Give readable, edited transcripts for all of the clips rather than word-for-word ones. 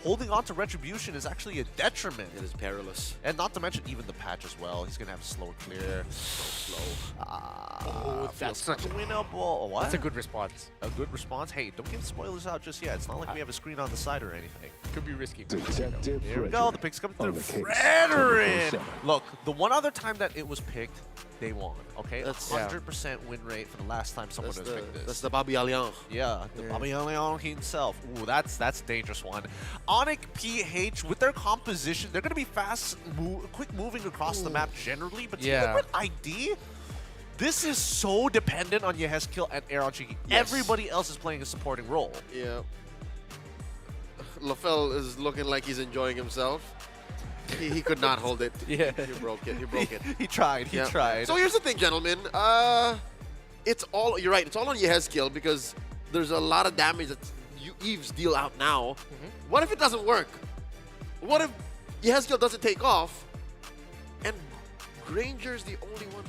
holding on to Retribution is actually a detriment. It is perilous. And not to mention even the patch as well. He's going to have slow clear. So slow. That's such a winnable. What? That's a good response. A good response? Hey, don't give spoilers out just yet. It's not like we have a screen on the side or anything. Could be risky. Here we go. The pick's coming through. Fredrin! Look, the one other time that it was picked, they won. Okay? That's 100% win rate for the last time someone has picked this. That's the Bobby Alliance. Yeah, the Bobby Leon himself. Ooh, that's a dangerous one. Onic PH, with their composition, they're going to be fast, quick moving across the map generally, but Liquid ID, this is so dependent on Yehezkiel and Aaron Cheeky. Yes. Everybody else is playing a supporting role. Yeah. LaFell is looking like he's enjoying himself. He could not hold it. Yeah. He broke it. He broke it. He tried. He tried. So here's the thing, gentlemen. It's all, you're right, it's all on Yehezkiel because there's a lot of damage that Eve's deal out now. What if it doesn't work? What if Yehezkiel doesn't take off and Granger's the only one?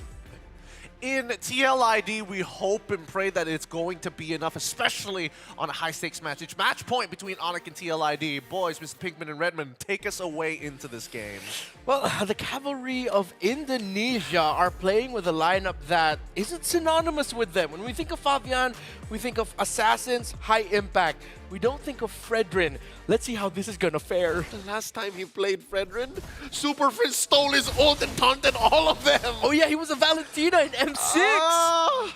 In TLID, we hope and pray that it's going to be enough, especially on a high-stakes match. It's match point between Onic and TLID. Boys, Mr. Pinkman and Redmond, take us away into this game. Well, the Cavalry of Indonesia are playing with a lineup that isn't synonymous with them. When we think of Fabian, we think of assassins, high impact. We don't think of Fredrin. Let's see how this is gonna fare. The last time he played Fredrin, Super Frizz stole his ult and taunted all of them. Oh yeah, he was a Valentina in M6.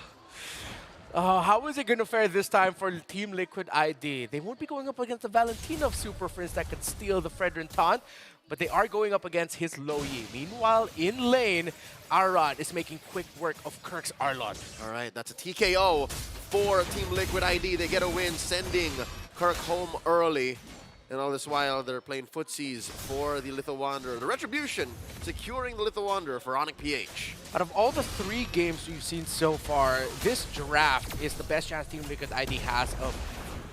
How is it gonna fare this time for Team Liquid ID? They won't be going up against the Valentina of Super Frizz that could steal the Fredrin taunt, but they are going up against his Lo Yi. Meanwhile, in lane, Arad is making quick work of Kirk's Arlot. All right, that's a TKO for Team Liquid ID. They get a win, sending Kirk home early. And all this while, they're playing footsies for the Little Wanderer. The Retribution securing the Little Wanderer for Onic PH. Out of all the 3 games we've seen so far, this draft is the best chance Team Liquid ID has of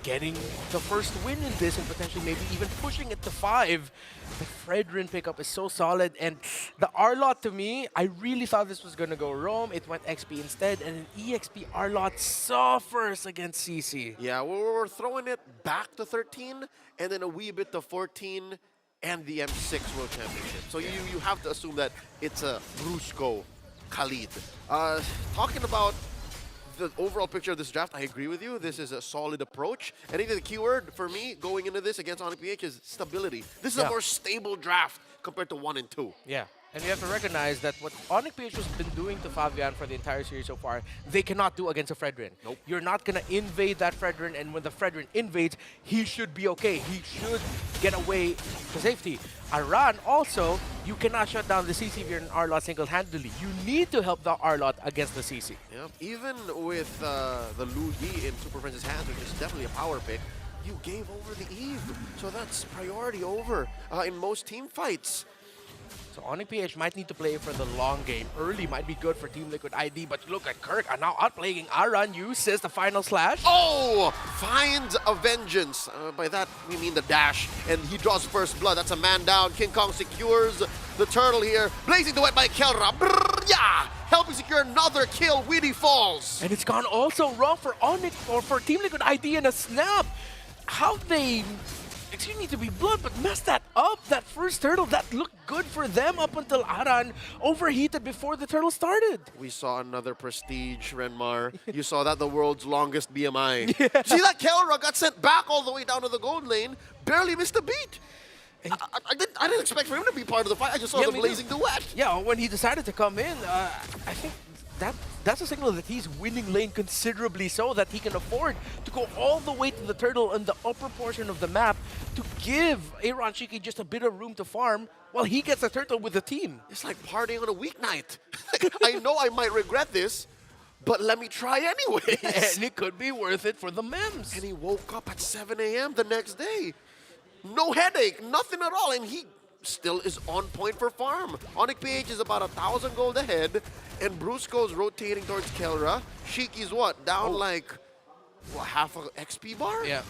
getting the first win in this and potentially maybe even pushing it to 5. The Fredrin pickup is so solid, and the Arlot, to me, I really thought this was going to go Roam. It went XP instead, and an EXP Arlot suffers against CC. Yeah, we're throwing it back to 13 and then a wee bit to 14 and the M6 World Championship. So you have to assume that it's a Brusco Khalid. Talking about the overall picture of this draft, I agree with you. This is a solid approach. I think the keyword for me going into this against Onic PH is stability. This is a more stable draft compared to 1 and 2. Yeah, and we have to recognize that what Onic PH has been doing to Fabian for the entire series so far, they cannot do against a Fredrin. Nope. You're not going to invade that Fredrin, and when the Fredrin invades, he should be okay. He should get away to safety. Aran also, you cannot shut down the CC if you're an Arlot single-handedly. You need to help the Arlot against the CC. Yeah. Even with the Lu Yi in Super Friends' hands, which is definitely a power pick, you gave over the Eve. So that's priority over in most team fights. So Onic PH might need to play for the long game. Early might be good for Team Liquid ID, but look at Kirk are now outplaying Aran. Uses the final slash. Oh! Finds a vengeance. By that, we mean the dash. And he draws first blood. That's a man down. King Kong secures the turtle here. Blazing the wet by Kelra. Brrr, yeah! Helping secure another kill. Weedy falls. And it's gone also wrong for Onic or for Team Liquid ID in a snap. How they... Excuse me to be blunt, but messed that up. That first turtle, that looked good for them up until Aran overheated before the turtle started. We saw another prestige, Renmar. You saw that, the world's longest BMI. Yeah. See that Kelra got sent back all the way down to the gold lane, barely missed a beat. I didn't expect for him to be part of the fight. I just saw the blazing duet. Yeah, when he decided to come in, I think that's a signal that he's winning lane considerably so that he can afford to go all the way to the turtle on the upper portion of the map to give Aaron Shiki just a bit of room to farm while he gets a turtle with the team. It's like partying on a weeknight. I know I might regret this, but let me try anyways. And it could be worth it for the mems. And he woke up at 7 a.m. the next day. No headache, nothing at all, and he still is on point for farm. Onic PH is about 1,000 gold ahead, and Brusco's rotating towards Kelra. Shiki's what? Down like, what, half a XP bar? Yeah.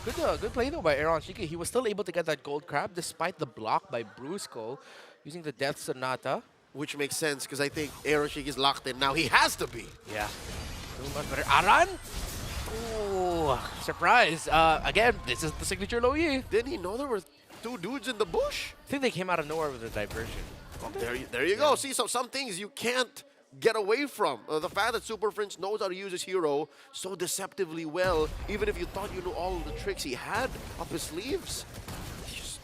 Good play though by Aaron Shiki. He was still able to get that gold crab despite the block by Brusco using the Death Sonata. Which makes sense because I think Aaron Shiki's locked in now. He has to be. Yeah. Much better. Aran? Oh, Oh, surprise. Again, this is the signature low E. Didn't he know there were 2 dudes in the bush? I think they came out of nowhere with a diversion. There you go. See, so some things you can't get away from. The fact that Super Prince knows how to use his hero so deceptively well, even if you thought you knew all of the tricks he had up his sleeves, he just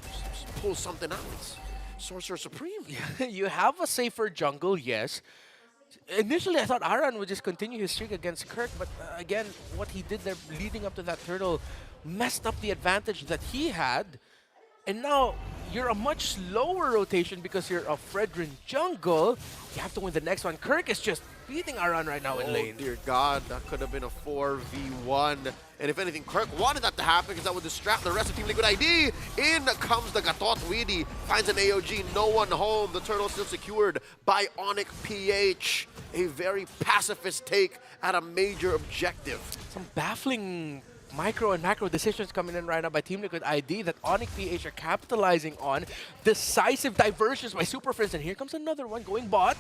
pulls something out. It's Sorcerer Supreme. You have a safer jungle, yes. Initially, I thought Aran would just continue his streak against Kirk, but again, what he did there leading up to that turtle messed up the advantage that he had. And now, you're a much slower rotation because you're a Fredrin jungle. You have to win the next one. Kirk is just beating Aran right now in lane. Oh, dear God. That could have been a 4v1. And if anything, Kirk wanted that to happen because that would distract the rest of Team Liquid ID. In comes the Gatot Weedy. Finds an AOG. No one home. The turtle still secured by Onic PH. A very pacifist take at a major objective. Some baffling micro and macro decisions coming in right now by Team Liquid ID that Onic PH are capitalizing on. Decisive diversions by Super Friends, and here comes another one going bot.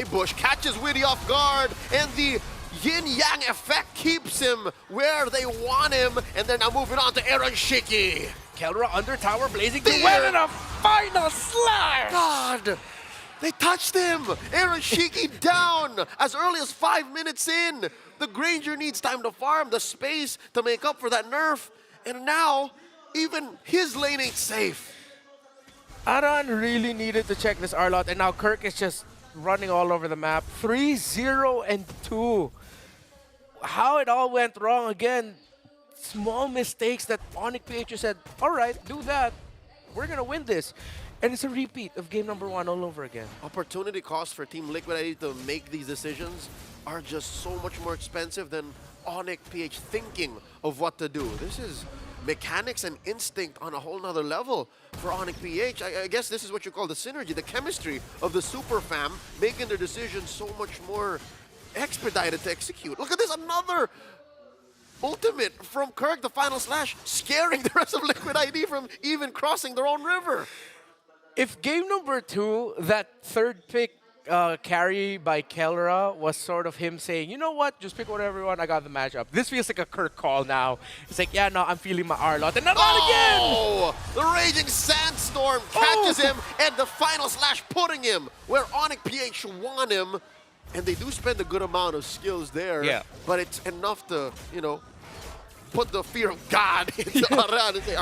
Bush catches Weedy off guard, and the yin-yang effect keeps him where they want him, and they're now moving on to Aaron Shiki. Kelra under tower blazing the well in a final slash! God! They touched him! Aaron Shiki down as early as 5 minutes in. The Granger needs time to farm, the space to make up for that nerf. And now, even his lane ain't safe. Aran really needed to check this R-Lot, and now Kirk is just running all over the map. 3-0 and 2. How it all went wrong again. Small mistakes that Onic PH said, all right, do that. We're going to win this. And it's a repeat of game number 1 all over again. Opportunity costs for Team Liquid ID to make these decisions are just so much more expensive than Onic PH thinking of what to do. This is mechanics and instinct on a whole nother level for Onic PH. I guess this is what you call the synergy, the chemistry of the super fam, making their decisions so much more expedited to execute. Look at this, another ultimate from Kirk, the final slash, scaring the rest of Liquid ID from even crossing their own river. If game number 2, that third pick carry by Kelra was sort of him saying, you know what, just pick whatever you want, I got the matchup. This feels like a Kirk call now. It's like, yeah, no, I'm feeling my R-Lot. And not again! Oh! The Raging Sandstorm catches him, and the final slash putting him where Onic PH want him. And they do spend a good amount of skills there, but it's enough to, you know, put the fear of God into Aran and say,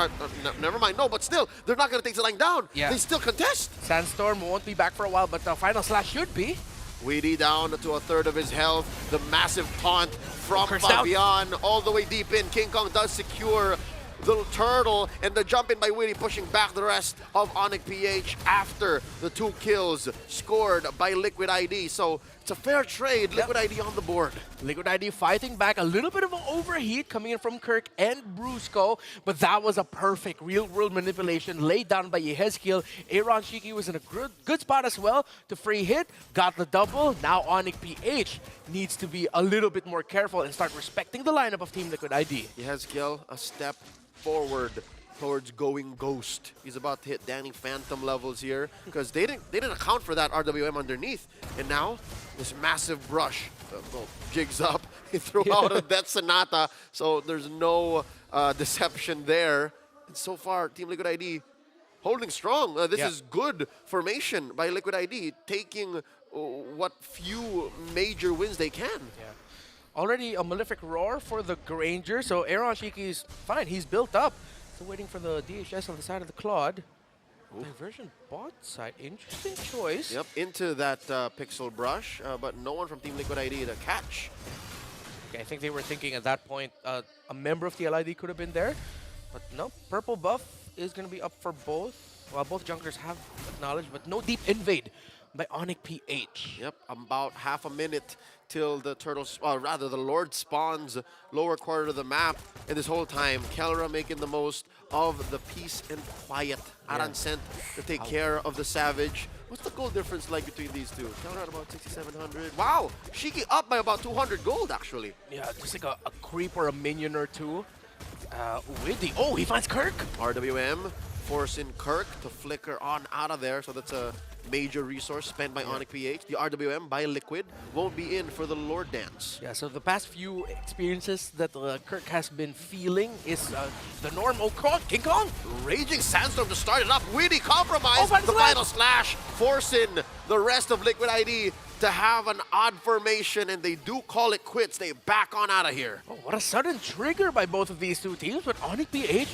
never mind. No, but still, they're not going to take the line down. Yeah. They still contest. Sandstorm won't be back for a while, but the final slash should be. Weedy down to a third of his health. The massive taunt from Fabian all the way deep in. King Kong does secure the turtle, and the jump in by Weedy pushing back the rest of Onic PH after the 2 kills scored by Liquid ID. So it's a fair trade. Liquid ID on the board. Liquid ID fighting back. A little bit of an overheat coming in from Kirk and Brusco, but that was a perfect real-world manipulation laid down by Yehezkiel. Aaron Shiki was in a good spot as well to free hit. Got the double. Now Onic PH needs to be a little bit more careful and start respecting the lineup of Team Liquid ID. Yehezkiel a step forward towards going ghost. He's about to hit Danny Phantom levels here because they didn't account for that RWM underneath. And now this massive brush jigs up. He threw out a Death Sonata, so there's no deception there. And so far, Team Liquid ID holding strong. This is good formation by Liquid ID, taking what few major wins they can. Already a Malefic Roar for the Granger, so Aaron Shiki's fine. He's built up. Still waiting for the DHS on the side of the Claude. Diversion bot side, interesting choice. Yep, into that Pixel Brush, but no one from Team Liquid ID to catch. Okay, I think they were thinking at that point a member of the LID could have been there, but no, purple buff is going to be up for both. Well, both junglers have acknowledged, but no deep invade by Onic PH. Yep, about half a minute till the turtles, rather the Lord spawns lower quarter of the map. And this whole time, Kelra making the most of the peace and quiet. Aran sent to take care of the Savage. What's the gold difference like between these two? Kelra at about 6,700. Wow, Shiki up by about 200 gold actually. Yeah, just like a creep or a minion or two. Widdy, oh, he finds Kirk. RWM forcing Kirk to flicker on out of there. So that's a major resource spent by Onic PH. The RWM by Liquid won't be in for the Lord Dance. Yeah, so the past few experiences that Kirk has been feeling is the norm. Oh, King Kong! Raging Sandstorm to start it up. Witty compromise. Oh, The final slash forcing the rest of Liquid ID to have an odd formation, and they do call it quits. They back on out of here. Oh, what a sudden trigger by both of these two teams, but Onic PH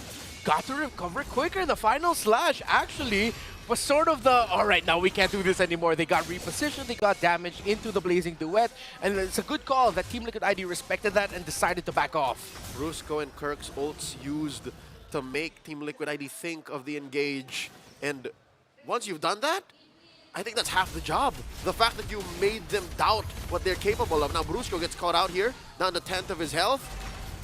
got to recover quicker. The final slash actually was sort of the, all right, now we can't do this anymore. They got repositioned, they got damaged into the Blazing Duet, and it's a good call that Team Liquid ID respected that and decided to back off. Brusco and Kirk's ults used to make Team Liquid ID think of the engage, and once you've done that, I think that's half the job. The fact that you made them doubt what they're capable of. Now Brusco gets caught out here, down to 10th of his health.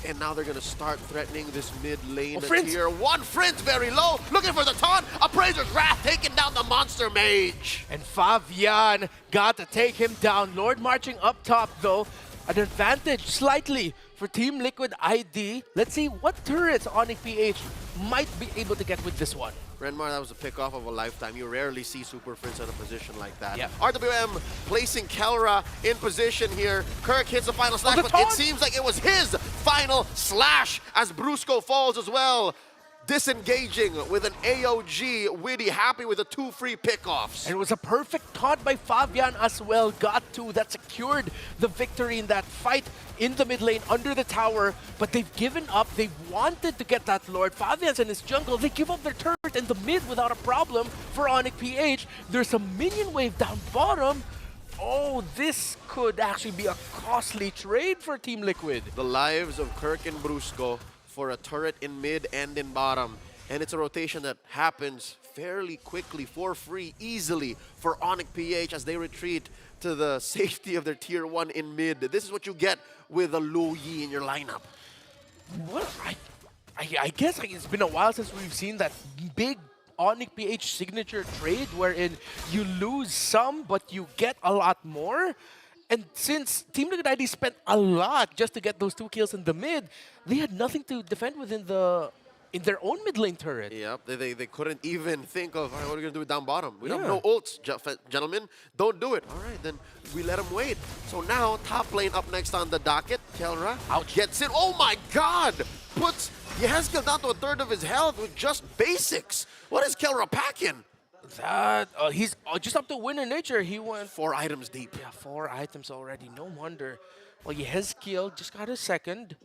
And now they're going to start threatening this mid lane tier 1. Friends very low, looking for the taunt. Appraiser's Wrath taking down the Monster Mage. And Fabian got to take him down. Lord marching up top though. An advantage slightly for Team Liquid ID. Let's see what turrets Onic PH might be able to get with this one. Renmar, that was a pick-off of a lifetime. You rarely see Super Friends in a position like that. Yep. RWM placing Kelra in position here. Kirk hits the final slash, but it seems like it was his final slash as Brusco falls as well. Disengaging with an AOG. Witty happy with the 2 free pickoffs. And it was a perfect taunt by Fabian as well. Got 2 that secured the victory in that fight in the mid lane under the tower. But they've given up. They wanted to get that Lord. Fabian's in his jungle. They give up their turret in the mid without a problem for Onic PH. There's a minion wave down bottom. Oh, this could actually be a costly trade for Team Liquid. The lives of Kirk and Brusco for a turret in mid and in bottom. And it's a rotation that happens fairly quickly, for free, easily for Onic PH as they retreat to the safety of their tier 1 in mid. This is what you get with a Lo Yi in your lineup. What? I guess it's been a while since we've seen that big Onic PH signature trade wherein you lose some, but you get a lot more. And since Team Liquid ID spent a lot just to get those 2 kills in the mid, they had nothing to defend within in their own mid lane turret. Yep, they couldn't even think of, all right, what are we going to do down bottom? We have no ults, gentlemen. Don't do it. All right, then we let him wait. So now, top lane up next on the docket. Kelra gets it. Oh my god! Puts Yehezkiel down to 1/3 of his health with just basics. What is Kelra packing? That he's just up to Winner Nature. He went 4 items deep. Yeah, 4 items already. No wonder. Well, Yehezkiel just got a second.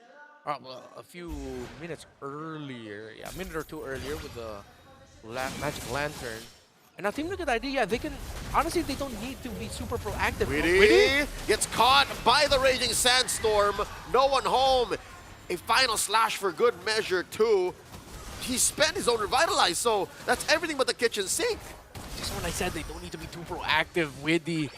Well, a few minutes earlier. Yeah, a minute or 2 earlier with the Magic Lantern. And now Team Liquid ID, yeah, they can... Honestly, they don't need to be super proactive. Witty gets caught by the Raging Sandstorm. No one home. A final slash for good measure, too. He spent his own Revitalize, so that's everything but the kitchen sink. Just when I said they don't need to be too proactive, Witty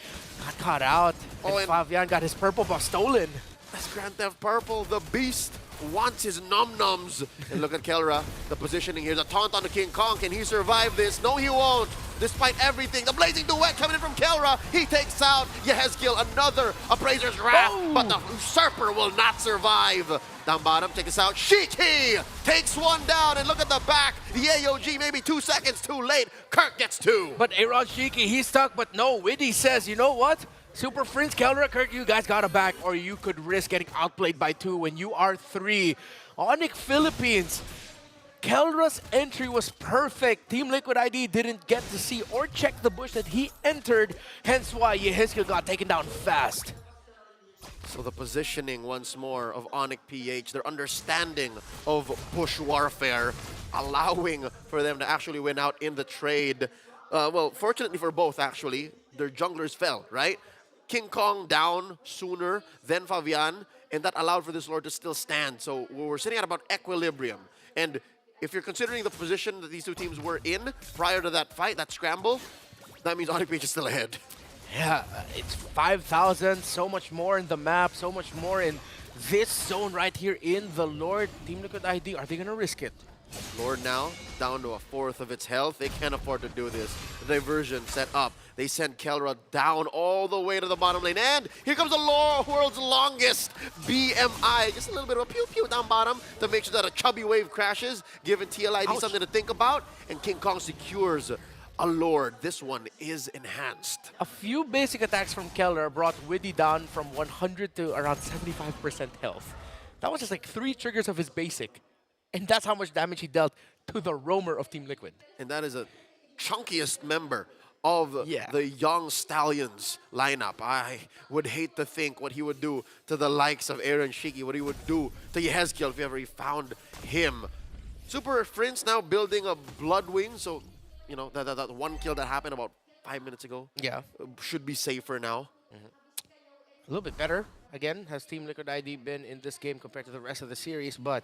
got caught out. Oh, and Fabian got his purple buff stolen. That's Grand Theft Purple. The beast wants his num-nums. And look at Kelra, the positioning here. The taunt on the King Kong. Can he survive this? No, he won't. Despite everything, the Blazing Duet coming in from Kelra. He takes out Yehezkiel, another Appraiser's Wrath. But the Usurper will not survive. Down bottom, take us out. Shiki takes 1 down, and look at the back. The AOG maybe 2 seconds too late. Kirk gets 2. But Aaron Shiki, he's stuck, but no, Witty says, you know what? Super Friends, Kelra, Kirk, you guys got to back, or you could risk getting outplayed by 2 when you are 3. Onic Philippines, Kelra's entry was perfect. Team Liquid ID didn't get to see or check the bush that he entered, hence why Yehezkiel got taken down fast. So the positioning once more of Onic PH, their understanding of bush warfare, allowing for them to actually win out in the trade. Well, fortunately for both, actually, their junglers fell, right? King Kong down sooner than Fabian, and that allowed for this Lord to still stand. So we're sitting at about equilibrium. And if you're considering the position that these 2 teams were in prior to that fight, that scramble, that means Onic PH is still ahead. Yeah, it's 5,000, so much more in the map, so much more in this zone right here in the Lord. Team Liquid ID, are they going to risk it? Lord now down to 1/4 of its health. They can't afford to do this. The diversion set up. They send Kelra down all the way to the bottom lane. And here comes the world's longest BMI. Just a little bit of a pew-pew down bottom to make sure that a chubby wave crashes, giving TLID something to think about. And King Kong secures a Lord. This one is enhanced. A few basic attacks from Keller brought Widdy down from 100 to around 75% health. That was just like 3 triggers of his basic. And that's how much damage he dealt to the roamer of Team Liquid. And that is a chunkiest member of the Young Stallions lineup. I would hate to think what he would do to the likes of Aaron Shiki, what he would do to Yehezkiel if ever he found him. Super Prince now building a Bloodwing, so you know that one kill that happened about 5 minutes ago. Yeah. Should be safer now. A little bit better, again, has Team Liquid ID been in this game compared to the rest of the series, but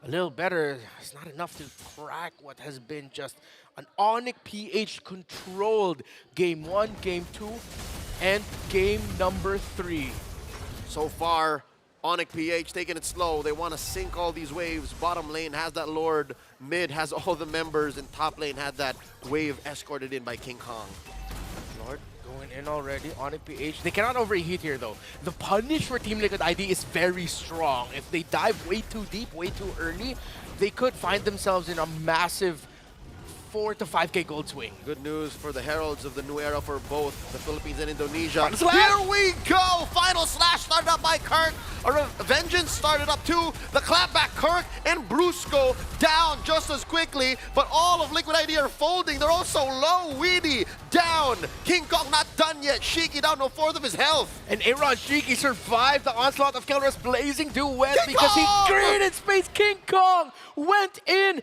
a little better is not enough to crack what has been just an Onic PH controlled Game 1, Game 2, and Game number 3. So far, Onic PH taking it slow. They want to sink all these waves. Bottom lane has that Lord. Mid has all the members. And top lane had that wave escorted in by King Kong. Lord going in already. Onic PH. They cannot overheat here though. The punish for Team Liquid ID is very strong. If they dive way too deep, way too early, they could find themselves in a massive 4 to 5k gold swing. Good news for the heralds of the new era for both the Philippines and Indonesia. Final slash! Here we go! Final slash started up by Kirk. A Vengeance started up too. The clapback, Kirk and Brusco down just as quickly, but all of Liquid ID are folding. They're also low. Weedy down. King Kong not done yet. Shiki down to a fourth of his health. And Aaron Shiki survived the onslaught of Keller's blazing duet King because Kong! he created space. King Kong went in.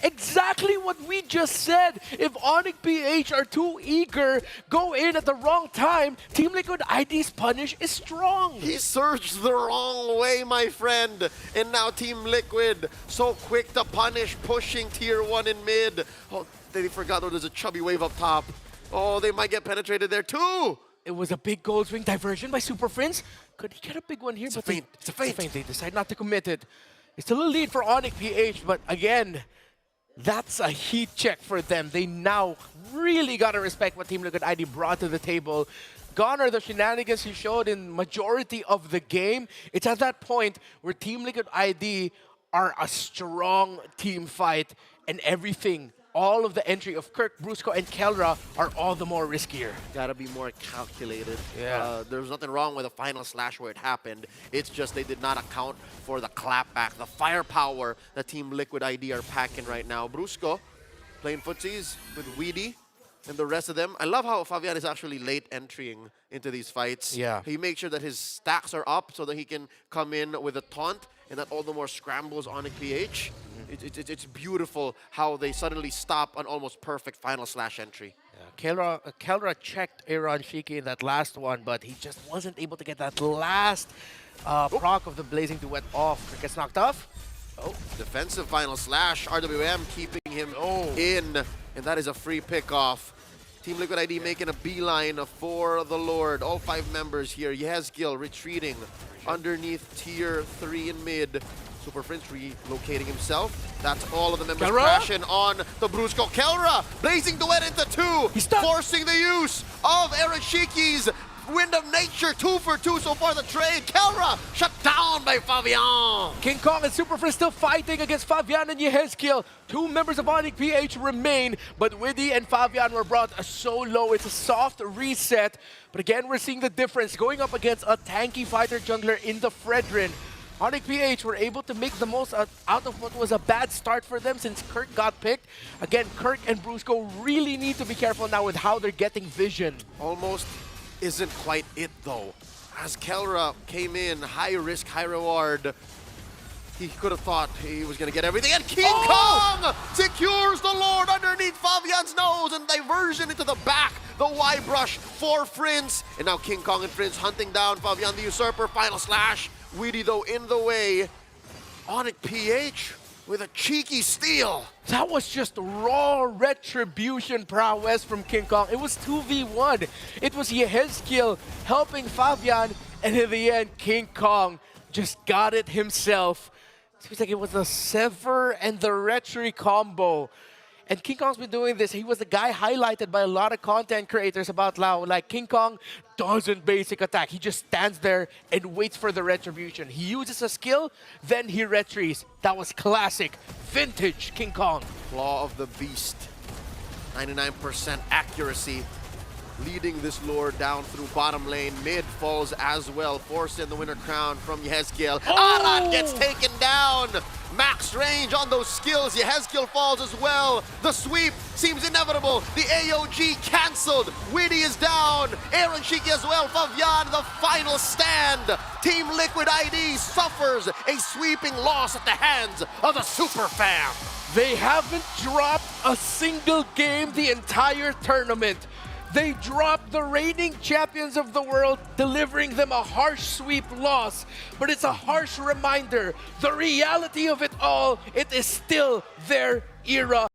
Exactly what we just said. If Onic PH are too eager, go in at the wrong time, Team Liquid ID's punish is strong. He surged the wrong way, my friend. And now Team Liquid so quick to punish, pushing tier 1 in mid. Oh, they forgot there's a chubby wave up top. Oh, they might get penetrated there too. It was a big gold swing diversion by Super Prince. Could he get a big one here? It's a feint. It's a feint. They decide not to commit it. It's still a lead for Onic PH, but again, that's a heat check for them. They now really got to respect what Team Liquid ID brought to the table. Gone are the shenanigans he showed in majority of the game. It's at that point where Team Liquid ID are a strong team fight, and everything, all of the entry of Kirk, Brusco, and Kelra are all the more riskier. Gotta be more calculated. Yeah. There's nothing wrong with the final slash where it happened. It's just they did not account for the clapback, the firepower that Team Liquid ID are packing right now. Brusco playing footsies with Weedy and the rest of them. I love how Fabian is actually late entering into these fights. Yeah. He makes sure that his stacks are up so that he can come in with a taunt, and that all the more scrambles on PH. It's beautiful how they suddenly stop an almost perfect final slash entry. Yeah. Kelra checked Aaron Shiki in that last one, but he just wasn't able to get that last proc of the Blazing Duet off. Gets knocked off. Oh, defensive final slash. RWM keeping him in, and that is a free pick-off. Team Liquid ID making a beeline for the Lord. All 5 members here. Yehezkiel retreating underneath tier 3 in mid. Super Prince relocating himself. That's all of the members crashing on the Brusco. Kelra blazing duet into 2. He's stuck. Forcing the use of Erashiki's Wind of Nature. 2 for 2 so far the trade. Kelra shut down by Fabian. King Kong and Super Prince still fighting against Fabian and Yehezkiel. 2 members of Onic PH remain, but Widdy and Fabian were brought so low. It's a soft reset. But again, we're seeing the difference going up against a tanky fighter jungler in the Fredrin. Onic PH were able to make the most out of what was a bad start for them since Kirk got picked. Again, Kirk and Brusco really need to be careful now with how they're getting vision. Almost isn't quite it though. As Kelra came in, high risk, high reward. He could have thought he was going to get everything. And King Kong secures the Lord underneath Fabian's nose, and diversion into the back. The Y brush for Prince. And now King Kong and Prince hunting down Fabian the Usurper. Final slash. Weedy though in the way. Onic PH with a cheeky steal. That was just raw retribution prowess from King Kong. It was 2v1. It was Yehezkiel helping Fabian, and in the end, King Kong just got it himself. It seems like it was the Sever and the Retri combo. And King Kong's been doing this. He was the guy highlighted by a lot of content creators about Lao. Like, King Kong doesn't basic attack. He just stands there and waits for the retribution. He uses a skill, then he retries. That was classic, vintage King Kong. Claw of the Beast. 99% accuracy, leading this lure down through bottom lane. Mid falls as well, forcing the winner crown from Yehezkiel. Arad gets taken down. Max range on those skills. Yehezkiel falls as well. The sweep seems inevitable. The AOG cancelled. Witty is down. Aaron Shiki as well. Favian, the final stand. Team Liquid ID suffers a sweeping loss at the hands of the Super Fam. They haven't dropped a single game the entire tournament. They dropped the reigning champions of the world, delivering them a harsh sweep loss. But it's a harsh reminder, the reality of it all, it is still their era.